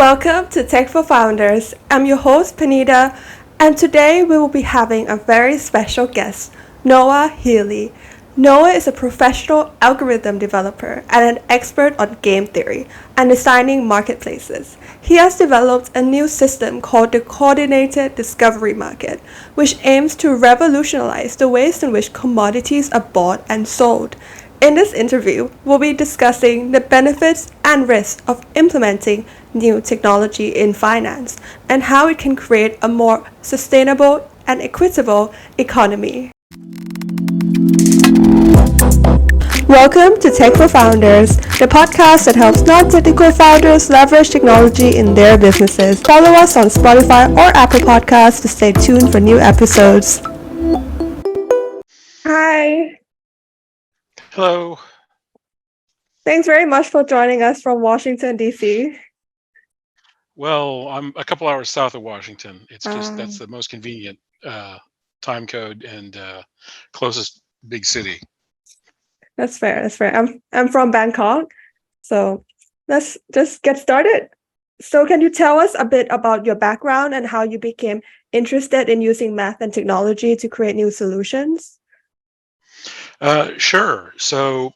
Welcome to Tech for Founders. I'm your host, Panida, and today we will be having a very special guest, Noah Healy. Noah is a professional algorithm developer and an expert on game theory and designing marketplaces. He has developed a new system called the Coordinated Discovery Market, which aims to revolutionize the ways in which commodities are bought and sold. In this interview, we'll be discussing the benefits and risks of implementing new technology in finance and how it can create a more sustainable and equitable economy. Welcome to Tech for Founders, the podcast that helps non-technical founders leverage technology in their businesses. Follow us on Spotify or Apple Podcasts to stay tuned for new episodes. Hi. Hello. Thanks very much for joining us from Washington, D.C. Well, I'm a couple hours south of Washington. It's just that's the most convenient time code and closest big city. That's fair. I'm from Bangkok, so let's just get started. So can you tell us a bit about your background and how you became interested in using math and technology to create new solutions? Sure. So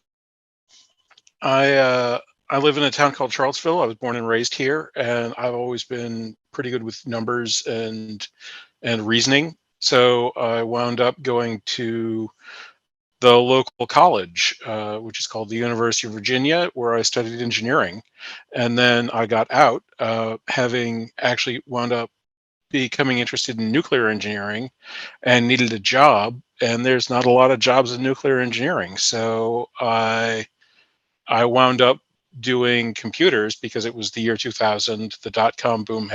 I live in a town called Charlottesville. I was born and raised here, and I've always been pretty good with numbers and reasoning. So I wound up going to the local college, which is called the University of Virginia, where I studied engineering. And then I got out, having actually wound up becoming interested in nuclear engineering and needed a job. And there's not a lot of jobs in nuclear engineering. So I wound up doing computers because it was the year 2000. The dot-com boom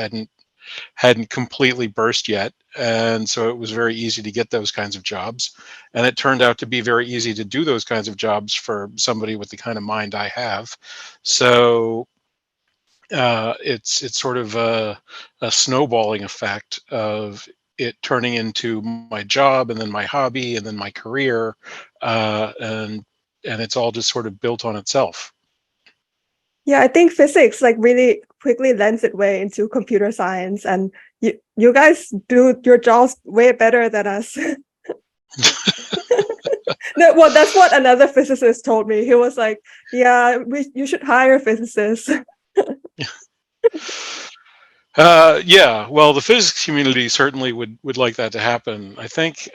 hadn't completely burst yet, and so it was very easy to get those kinds of jobs. And it turned out to be very easy to do those kinds of jobs for somebody with the kind of mind I have. So it's sort of a snowballing effect of it turning into my job and then my hobby and then my career, and it's all just sort of built on itself. Yeah, I think physics really quickly lends its way into computer science, and you guys do your jobs way better than us. No, well, that's what another physicist told me. He was like, "Yeah, you should hire physicists." Yeah, well, the physics community certainly would like that to happen. I think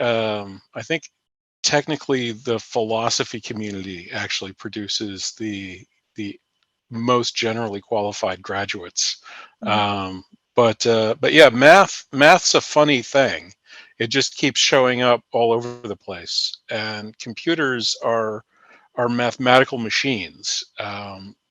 technically the philosophy community actually produces the most generally qualified graduates. But yeah, math's a funny thing. It just keeps showing up all over the place, and computers are mathematical machines.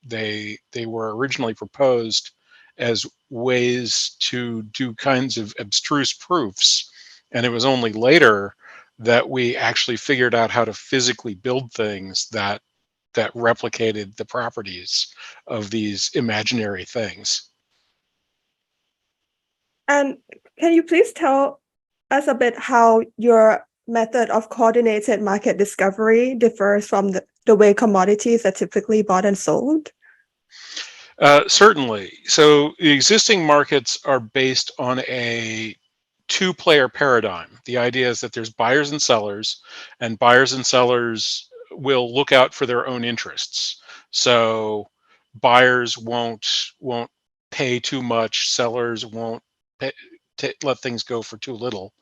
They were originally proposed as ways to do kinds of abstruse proofs, and it was only later that we actually figured out how to physically build things that replicated the properties of these imaginary things. And can you please tell us a bit how your method of coordinated market discovery differs from the way commodities are typically bought and sold? Certainly. So the existing markets are based on a two-player paradigm. The idea is that there's buyers and buyers and sellers will look out for their own interests. So buyers won't pay too much, sellers won't pay, let things go for too little.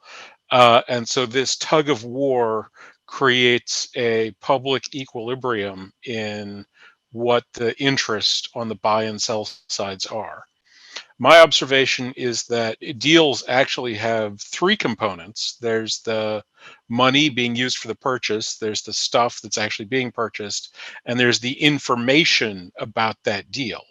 And so this tug of war creates a public equilibrium in what the interest on the buy and sell sides are. My observation is that deals actually have three components. There's the money being used for the purchase, there's the stuff that's actually being purchased, and there's the information about that deal.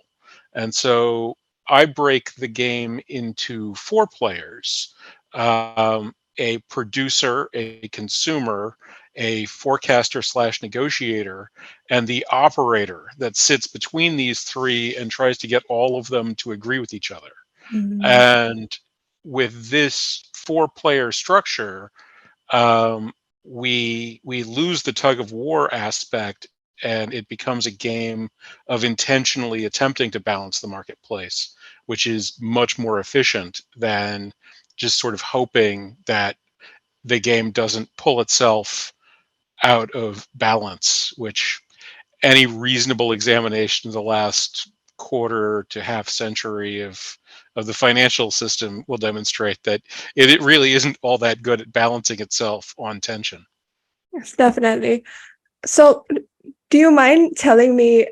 And so I break the game into four players: a producer, a consumer, a forecaster slash negotiator, and the operator that sits between these three and tries to get all of them to agree with each other. And with this four-player structure, we lose the tug of war aspect, and it becomes a game of intentionally attempting to balance the marketplace, which is much more efficient than just sort of hoping that the game doesn't pull itself out of balance, which any reasonable examination of the last quarter to half century of the financial system will demonstrate that it really isn't all that good at balancing itself on tension. Yes, definitely. So, do you mind telling me?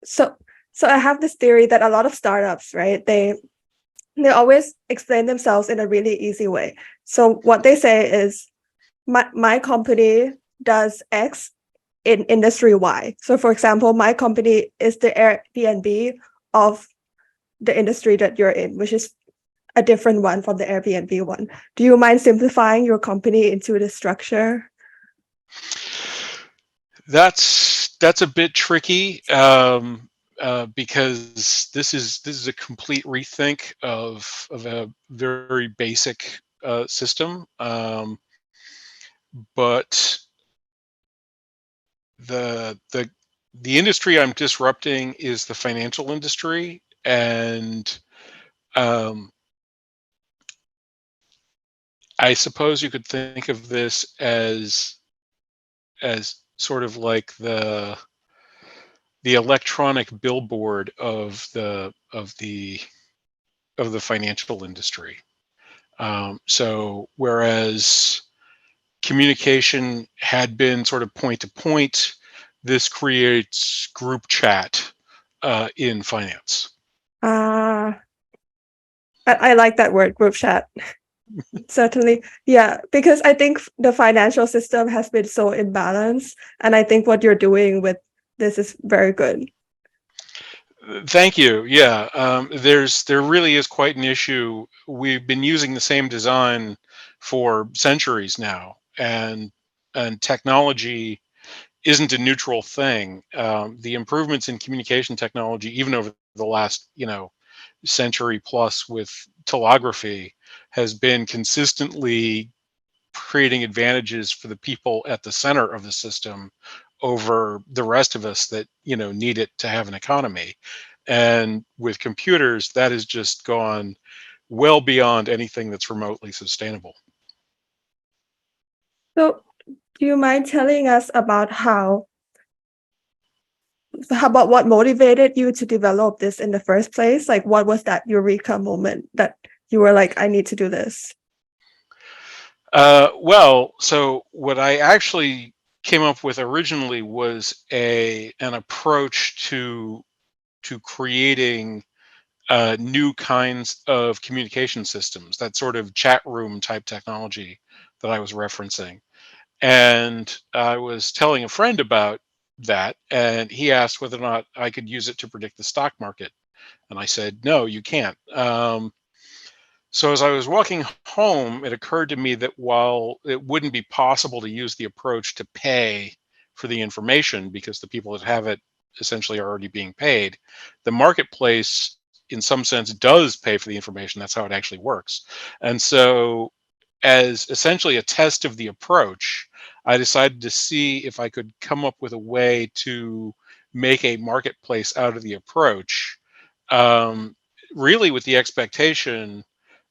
So, so I have this theory that a lot of startups, right? They always explain themselves in a really easy way. So what they say is, my company does X in industry Y. So for example, my company is the Airbnb of the industry that you're in, which is a different one from the Airbnb one. Do you mind simplifying your company into the structure? That's a bit tricky, because this is a complete rethink of a very basic system. But the the industry I'm disrupting is the financial industry, and um, I suppose you could think of this as sort of like the electronic billboard of the financial industry. So whereas communication had been sort of point to point, this creates group chat in finance. Ah, I like that word, group chat. Certainly. Yeah, because I think the financial system has been so imbalanced, and I think what you're doing with this is very good. Thank you. Yeah, there really is quite an issue. We've been using the same design for centuries now, and technology isn't a neutral thing. The improvements in communication technology, even over the last century plus with telegraphy, has been consistently creating advantages for the people at the center of the system over the rest of us that need it to have an economy. And with computers, that has just gone well beyond anything that's remotely sustainable. So, do you mind telling us about how about what motivated you to develop this in the first place? Like, what was that eureka moment that you were like, I need to do this? Well, so what I actually came up with originally was a an approach to creating new kinds of communication systems, that sort of chat room type technology that I was referencing. And I was telling a friend about that, and he asked whether or not I could use it to predict the stock market. And I said, no, you can't. So as I was walking home, it occurred to me that while it wouldn't be possible to use the approach to pay for the information because the people that have it essentially are already being paid, the marketplace in some sense does pay for the information. That's how it actually works. And so as essentially a test of the approach, I decided to see if I could come up with a way to make a marketplace out of the approach, um, really with the expectation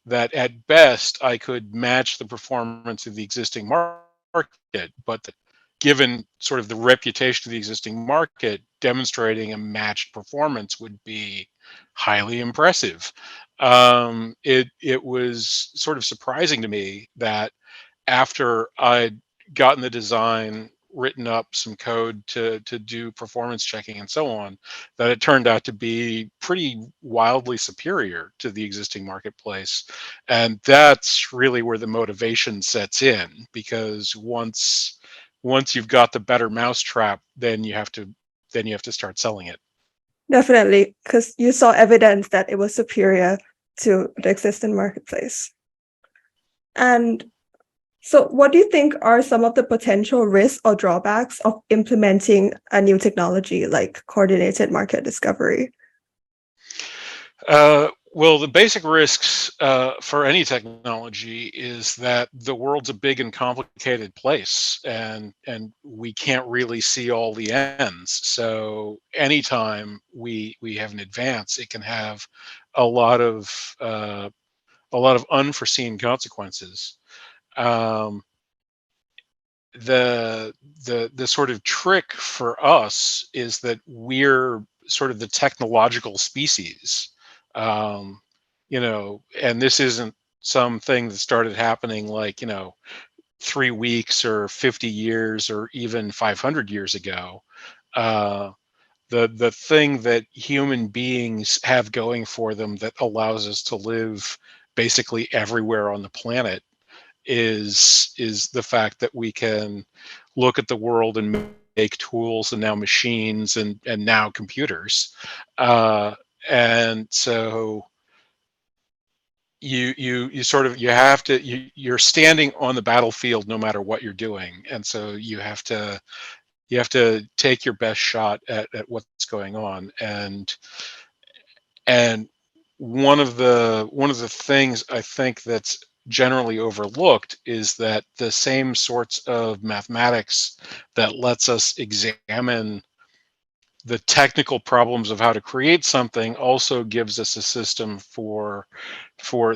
that at best I could match the performance of the existing market, but that given sort of the reputation of the existing market, demonstrating a matched performance would be highly impressive. It was sort of surprising to me that after I'd gotten the design, written up some code to do performance checking and so on, that it turned out to be pretty wildly superior to the existing marketplace. And that's really where the motivation sets in, because once you've got the better mousetrap, then you have to start selling it. Definitely, because you saw evidence that it was superior to the existing marketplace. And so, what do you think are some of the potential risks or drawbacks of implementing a new technology like coordinated market discovery? Well, the basic risks for any technology is that the world's a big and complicated place, and we can't really see all the ends. So anytime we have an advance, it can have a lot of unforeseen consequences. Um, the sort of trick for us is that we're sort of the technological species, um, and this isn't something that started happening like 3 weeks or 50 years or even 500 years ago. Uh, the thing that human beings have going for them that allows us to live basically everywhere on the planet is the fact that we can look at the world and make tools, and now machines, and now computers, uh, and so you sort of, you have to, you're standing on the battlefield no matter what you're doing, and so you have to take your best shot at what's going on. And one of the things I think that's generally overlooked is that the same sorts of mathematics that lets us examine the technical problems of how to create something also gives us a system for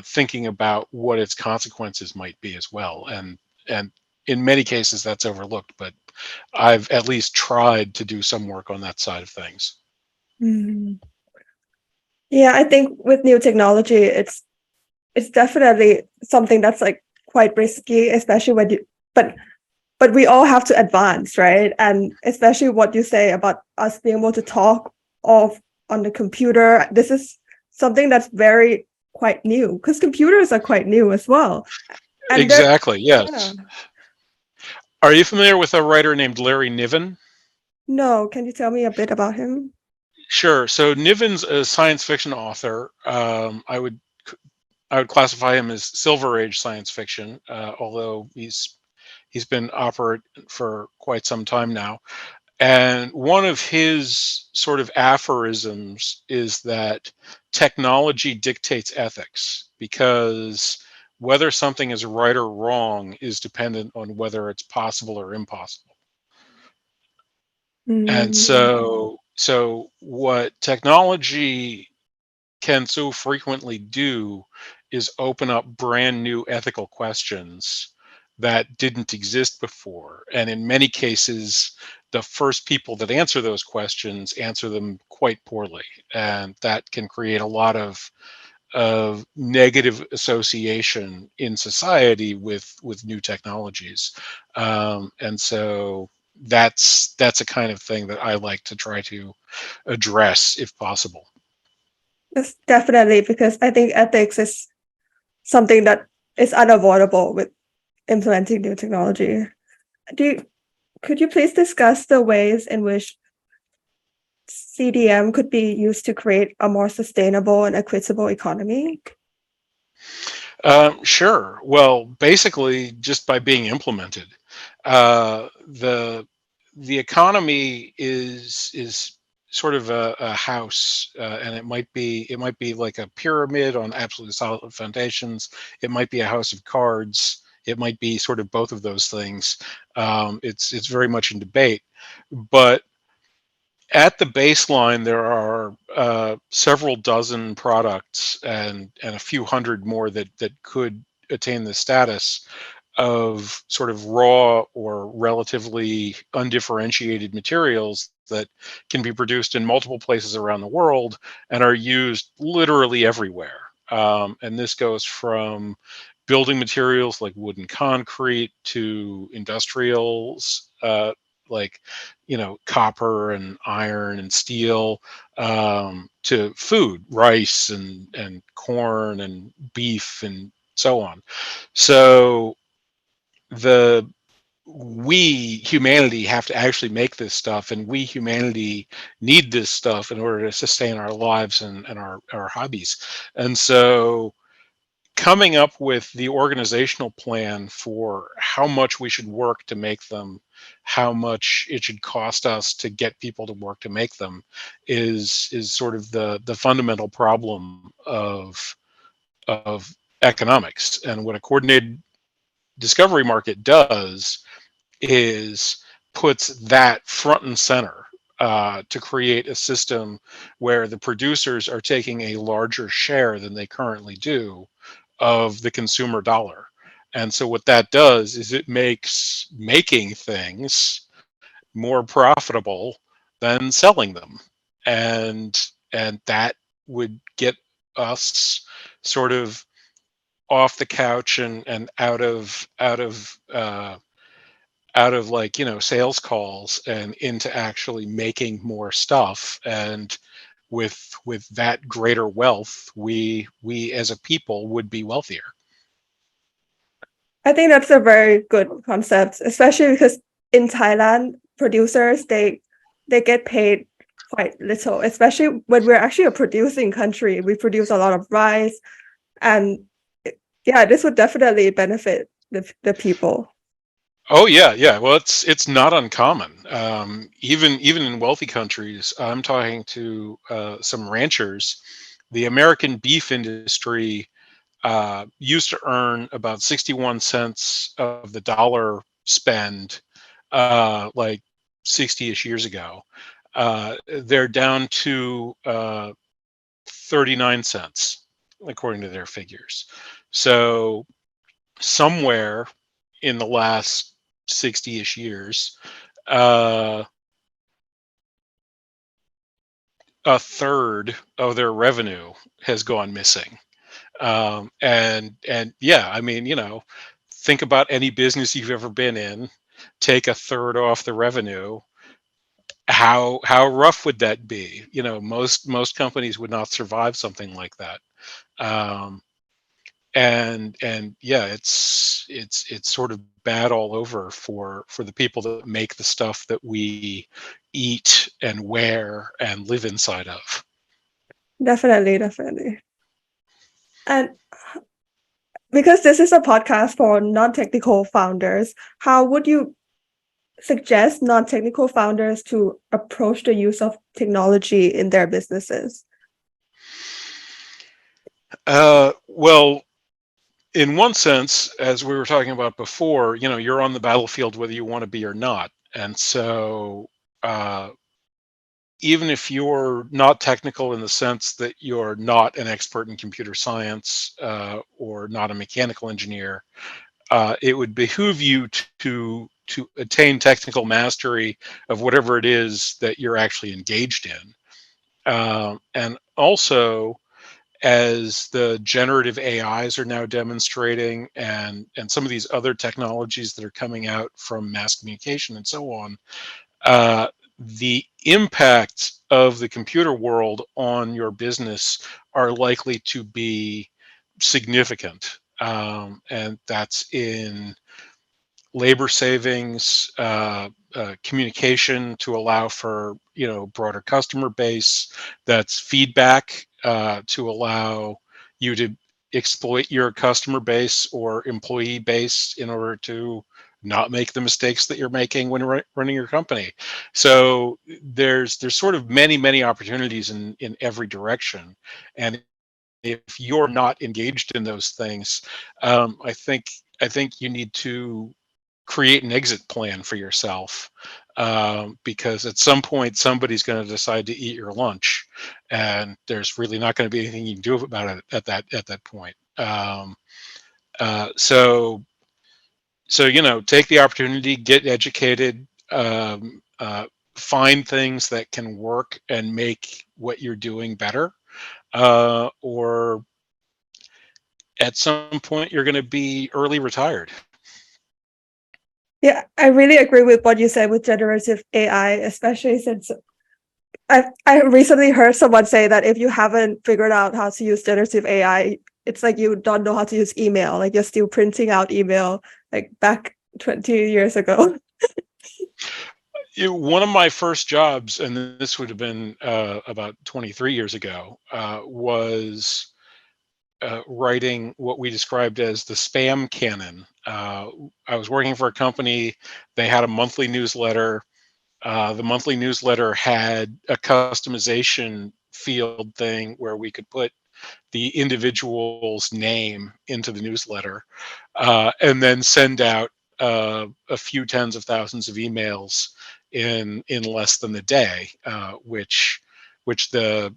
thinking about what its consequences might be as well. And in many cases that's overlooked, but I've at least tried to do some work on that side of things. Mm. Yeah, I think with new technology, it's definitely something that's like quite risky, especially when you but we all have to advance, right? And especially what you say about us being able to talk off on the computer. This is something that's very quite new because computers are quite new as well. And they're Exactly, yeah. yes. Are you familiar with a writer named Larry Niven? No, can you tell me a bit about him? Sure. So Niven's a science fiction author. I would classify him as Silver Age science fiction, although he's been operate for quite some time now. And one of his sort of aphorisms is that technology dictates ethics, because whether something is right or wrong is dependent on whether it's possible or impossible. And Mm, so what technology can so frequently do is open up brand new ethical questions that didn't exist before. And in many cases, the first people that answer those questions answer them quite poorly. And that can create a lot of negative association in society with new technologies. And so that's a kind of thing that I like to try to address if possible. yes, definitely, because I think ethics is something that is unavoidable with implementing new technology. Do you, could you please discuss the ways in which CDM could be used to create a more sustainable and equitable economy? Sure. Well, basically, just by being implemented, the economy is sort of a house, and it might be like a pyramid on absolutely solid foundations. It might be a house of cards. It might be sort of both of those things. It's very much in debate, but at the baseline, there are several dozen products and a few hundred more that could attain the status of sort of raw or relatively undifferentiated materials that can be produced in multiple places around the world and are used literally everywhere. And this goes from building materials like wood and concrete to industrials, like copper and iron and steel, to food, rice and corn and beef and so on. So the we humanity have to actually make this stuff, and we humanity need this stuff in order to sustain our lives and our hobbies. And so coming up with the organizational plan for how much we should work to make them, how much it should cost us to get people to work to make them, is sort of the fundamental problem of economics. And what a coordinated discovery market does is puts that front and center. to create a system where the producers are taking a larger share than they currently do of the consumer dollar. And so what that does is it makes making things more profitable than selling them. And that would get us sort of off the couch and out of like, sales calls and into actually making more stuff. And with that greater wealth, we as a people would be wealthier. I think that's a very good concept, especially because in Thailand, producers they get paid quite little, especially when we're actually a producing country. We produce a lot of rice, and yeah, this would definitely benefit the people. Oh yeah, yeah. Well, it's not uncommon. Even in wealthy countries, I'm talking to some ranchers. The American beef industry used to earn about 61 cents of the dollar spend, like 60-ish years ago. They're down to 39 cents, according to their figures. So somewhere in the last 60-ish years, uh, a third of their revenue has gone missing. And yeah, I mean, think about any business you've ever been in, take a third off the revenue. How rough would that be? Most companies would not survive something like that. Um, and yeah, it's sort of bad all over for the people that make the stuff that we eat and wear and live inside of. Definitely, definitely. And because this is a podcast for non-technical founders, how would you suggest non-technical founders to approach the use of technology in their businesses? Well, in one sense, as we were talking about before, you're on the battlefield whether you want to be or not. And so, uh, even if you're not technical in the sense that you're not an expert in computer science, or not a mechanical engineer, it would behoove you to attain technical mastery of whatever it is that you're actually engaged in. And also, as the generative AIs are now demonstrating, and some of these other technologies that are coming out from mass communication and so on, uh, the impact of the computer world on your business are likely to be significant. And that's in labor savings, communication to allow for broader customer base. That's feedback to allow you to exploit your customer base or employee base in order to not make the mistakes that you're making when running your company. So there's sort of many opportunities in every direction, and if you're not engaged in those things, I think you need to create an exit plan for yourself, because at some point somebody's going to decide to eat your lunch, and there's really not going to be anything you can do about it at that point. So take the opportunity, get educated, find things that can work and make what you're doing better, or at some point you're going to be early retired. Yeah, I really agree with what you said with generative AI, especially since I recently heard someone say that if you haven't figured out how to use generative AI, it's like you don't know how to use email. Like you're still printing out email like back 20 years ago. One of my first jobs, and this would have been about 23 years ago, was writing what we described as the spam cannon. I was working for a company. They had a monthly newsletter. The monthly newsletter had a customization field thing where we could put the individual's name into the newsletter, and then send out a few tens of thousands of emails in less than a day, which the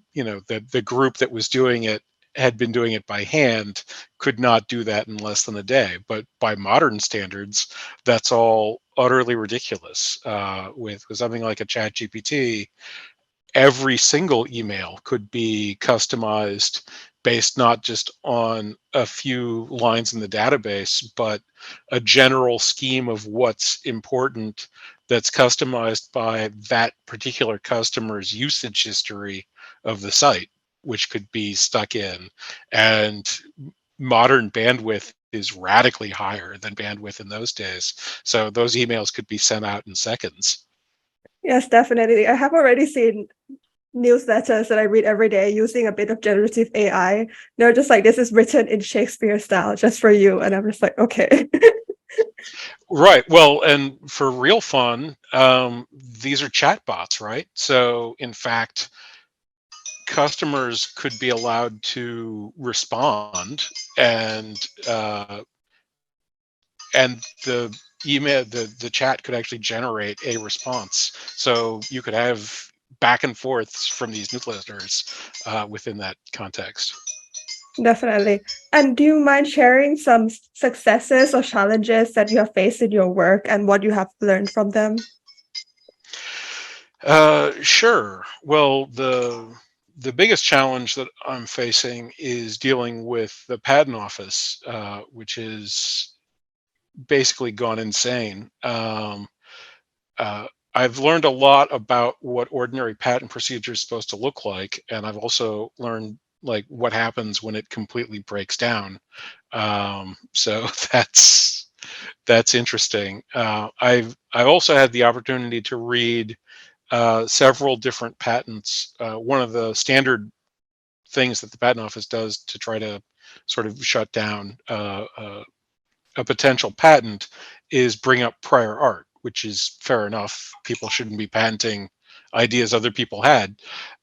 group that was doing it had been doing it by hand, could not do that in less than a day. But by modern standards, that's all utterly ridiculous. With something like a chat GPT, every single email could be customized based not just on a few lines in the database, but a general scheme of what's important that's customized by that particular customer's usage history of the site, which could be stuck in. And modern bandwidth is radically higher than bandwidth in those days. So those emails could be sent out in seconds. Yes, definitely. I have already seen newsletters that I read every day using a bit of generative AI. They're just like, this is written in Shakespeare style just for you. And I'm just like, okay. Right. Well, and for real fun, these are chatbots, right? So, in fact, customers could be allowed to respond, and uh, and the the chat could actually generate a response. So you could have back and forths from these newsletters within that context. Definitely. And do you mind sharing some successes or challenges that you have faced in your work and what you have learned from them? Sure. Well, the biggest challenge that I'm facing is dealing with the patent office, which is basically gone insane. Uh, I've learned a lot about what ordinary patent procedure is supposed to look like, and I've also learned like what happens when it completely breaks down. So that's interesting. I've also had the opportunity to read several different patents. One of the standard things that the patent office does to try to sort of shut down a potential patent is bring up prior art, which is fair enough. People shouldn't be patenting ideas other people had.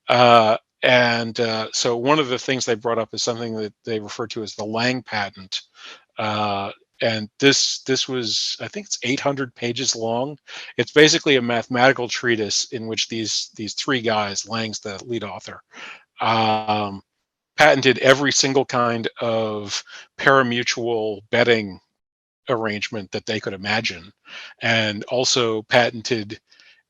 So one of the things they brought up is something that they refer to as the Lang patent. Uh, and this was, I think it's 800 pages long. It's basically a mathematical treatise in which these three guys, Lang's the lead author, um, patented every single kind of parimutuel betting arrangement that they could imagine, and also patented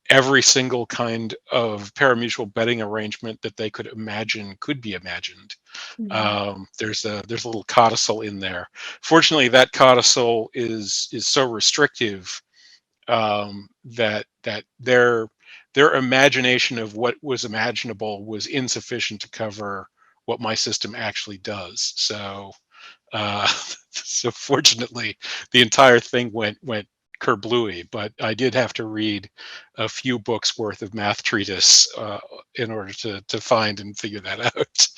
every single kind of parimutuel betting arrangement that they could imagine could be imagined. Mhm. There's a little codicil in there. Fortunately, that codicil is so restrictive that their imagination of what was imaginable was insufficient to cover what my system actually does. So uh, so fortunately, the entire thing went kerblooey. But I did have to read a few books worth of math treatise in order to find and figure that out.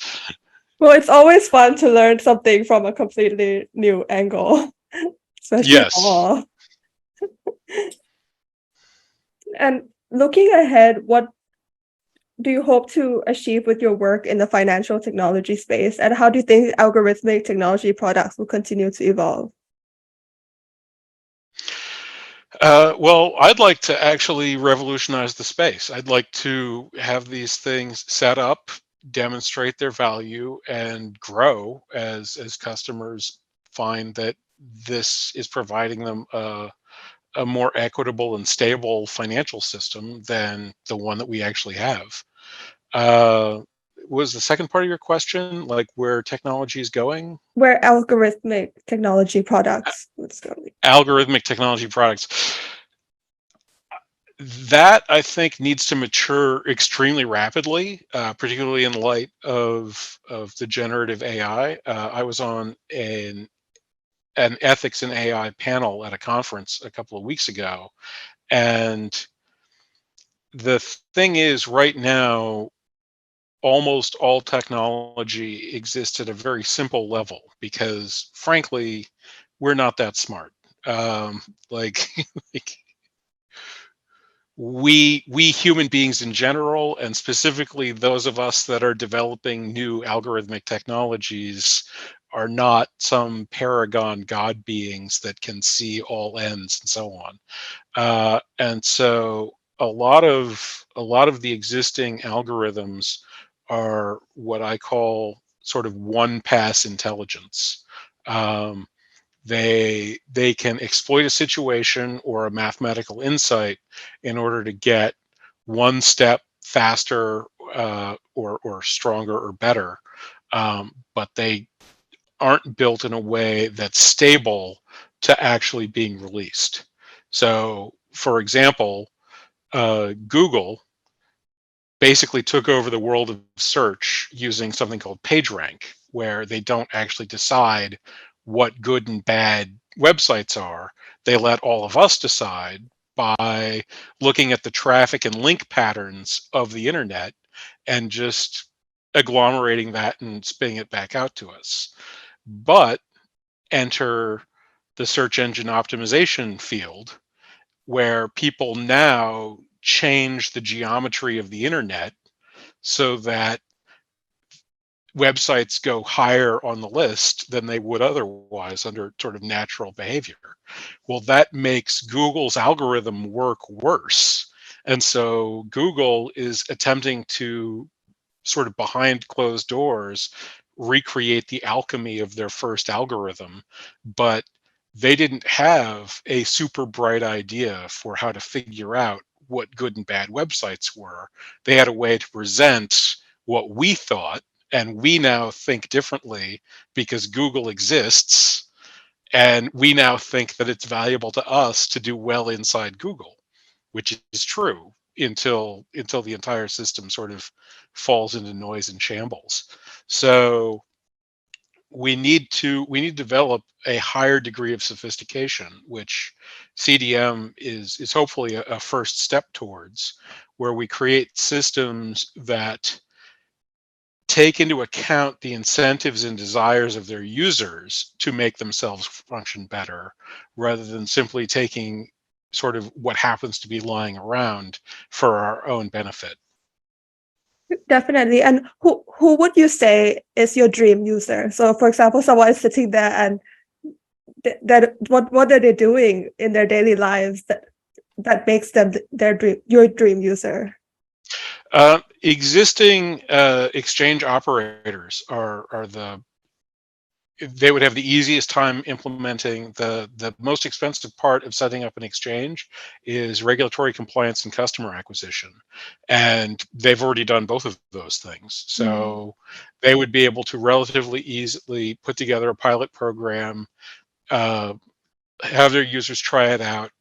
Well, it's always fun to learn something from a completely new angle, especially Yes. law. And looking ahead, what do you hope to achieve with your work in the financial technology space? And how do you think algorithmic technology products will continue to evolve? Well, I'd like to actually revolutionize the space. I'd like to have these things set up, demonstrate their value, and grow as customers find that this is providing them a more equitable and stable financial system than the one that we actually have. Uh, was the second part of your question like where technology is going? Where algorithmic technology products would go. Algorithmic technology products. That I think needs to mature extremely rapidly, particularly in light of the generative AI. I was on an ethics and AI panel at a conference a couple of weeks ago, and the thing is, right now, almost all technology exists at a very simple level because, frankly, we're not that smart. Um, like, like we human beings in general, and specifically those of us that are developing new algorithmic technologies, are not some paragon god beings that can see all ends and so on. And so a lot of the existing algorithms are what I call sort of one pass intelligence. Um, they can exploit a situation or a mathematical insight in order to get one step faster, or stronger or better, but they aren't built in a way that's stable to actually being released. So, for example, Google basically took over the world of search using something called PageRank, where they don't actually decide what good and bad websites are. They let all of us decide by looking at the traffic and link patterns of the internet and just agglomerating that and spitting it back out to us. But enter the search engine optimization field, where people now change the geometry of the internet so that websites go higher on the list than they would otherwise under sort of natural behavior. Well, that makes Google's algorithm work worse. And so Google is attempting to sort of behind closed doors recreate the alchemy of their first algorithm, but they didn't have a super bright idea for how to figure out what good and bad websites were. They had a way to present what we thought, and we now think differently because Google exists, and we now think that it's valuable to us to do well inside Google, which is true until the entire system sort of falls into noise and shambles. So we need to develop a higher degree of sophistication, which CDM is hopefully a first step towards, where we create systems that take into account the incentives and desires of their users to make themselves function better, rather than simply taking sort of what happens to be lying around for our own benefit. Definitely. And who would you say is your dream user? So, for example, someone is sitting there and that what are they doing in their daily lives that makes them your dream user? Existing exchange operators are they would have the easiest time implementing. The most expensive part of setting up an exchange is regulatory compliance and customer acquisition, and they've already done both of those things. So they would be able to relatively easily put together a pilot program, uh, have their users try it out,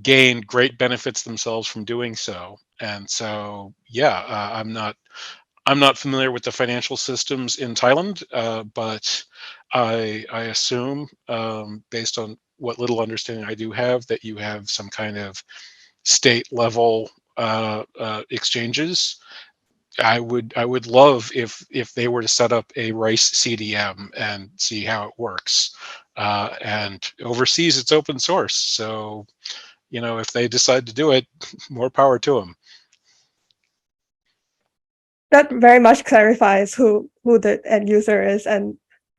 gain great benefits themselves from doing so. And so, yeah, I'm not familiar with the financial systems in Thailand, but I assume, based on what little understanding I do have, that you have some kind of state level exchanges. I would love if they were to set up a rice CDM and see how it works. And overseas, it's open source, so if they decide to do it, more power to them. That very much clarifies who the end user is, and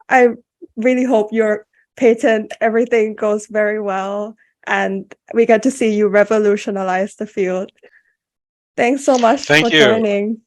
I really hope your patent everything goes very well, and we get to see you revolutionize the field. Thanks so much for Thank you. joining.